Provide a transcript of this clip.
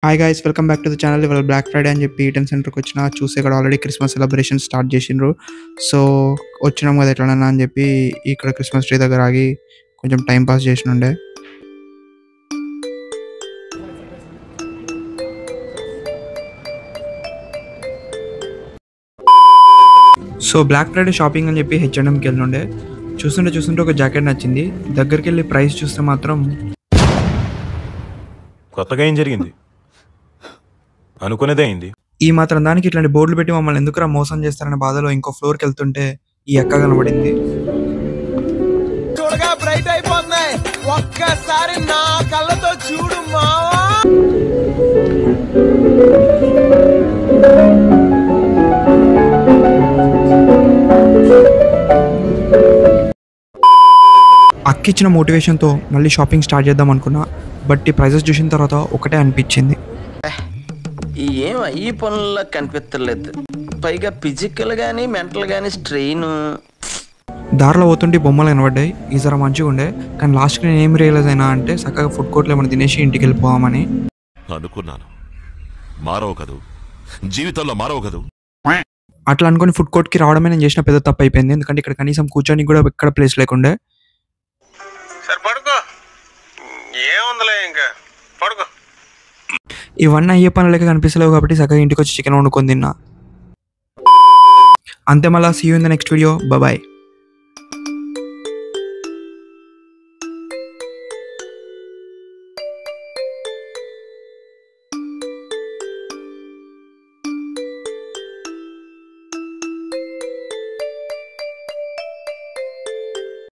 Hi guys, welcome back to the channel. ఇవాళ black Friday అని చెప్పి ఈటెన్ సెంటర్కి వచ్చిన చూసి ఇక్కడ ఆల్రెడీ క్రిస్మస్ సెలబ్రేషన్ స్టార్ట్ చేసిండ్రు. సో వచ్చినాం కదా ఎట్లన్నా అని చెప్పి ఇక్కడ క్రిస్మస్ ట్రీ దగ్గర ఆగి కొంచెం టైం పాస్ చేసినుండే. సో బ్లాక్ ఫ్రైడే షాపింగ్ అని చెప్పి H&Mకి వెళ్ళినుండే. చూస్తుంటే ఒక జాకెట్ నచ్చింది. దగ్గరికి వెళ్ళి ప్రైస్ చూస్తే మాత్రం కొత్తగా ఏం జరిగింది అనుకునేదే అయింది. ఈ మాత్రం దానికి ఇట్లాంటి బోర్డులు పెట్టి మమ్మల్ని ఎందుకురా మోసం చేస్తారనే బాధలో ఇంకో ఫ్లోర్కి వెళ్తుంటే ఈ అక్క కనబడింది. చూడగా బ్రైట్ అయిపోతున్నాయి, ఒక్కసారి నా కళ్ళతో చూడు మావా. అక్కిచ్చిన మోటివేషన్తో మళ్ళీ షాపింగ్ స్టార్ట్ చేద్దాం అనుకున్నా. బట్ ఈ ప్రైజెస్ చూసిన తర్వాత ఒకటే అనిపించింది, ఏం ఈ పనుల్లో కనిపించలేదు. పైగా ఫిజికల్ గానీ మెంటల్ గానీ స్ట్రెయిన్. దారిలో పోతుంటే బొమ్మలు కనబడ్డాయి. ఈ జర మంచిగా ఉండే, కానీ లాస్ట్కి నేను ఏం రియలైజ్ అయినా అంటే చక్కగా ఫుడ్ కోర్ట్లో ఏమైనా తినేసి ఇంటికి వెళ్ళిపోవామని అనుకున్నాను. మారవు కదూ, జీవితంలో మారవు కదూ. అట్లా అనుకుని ఫుడ్ కోర్ట్కి రావడమే నేను చేసిన పెద్ద తప్పు అయిపోయింది. ఎందుకంటే ఇక్కడ కనీసం కూర్చొని కూడా ఎక్కడ ప్లేస్ లేకుండే. సరే పడుకో, ఏముందిలే ఇంకా పడుకో. ఇవన్నీ అయ్యే పనులకి కనిపిస్తలేవు కాబట్టి చక్కగా ఇంటికి వచ్చి చికెన్ వండుకొని తిన్నా. అంతే, మళ్ళీ see you in the next video. Bye.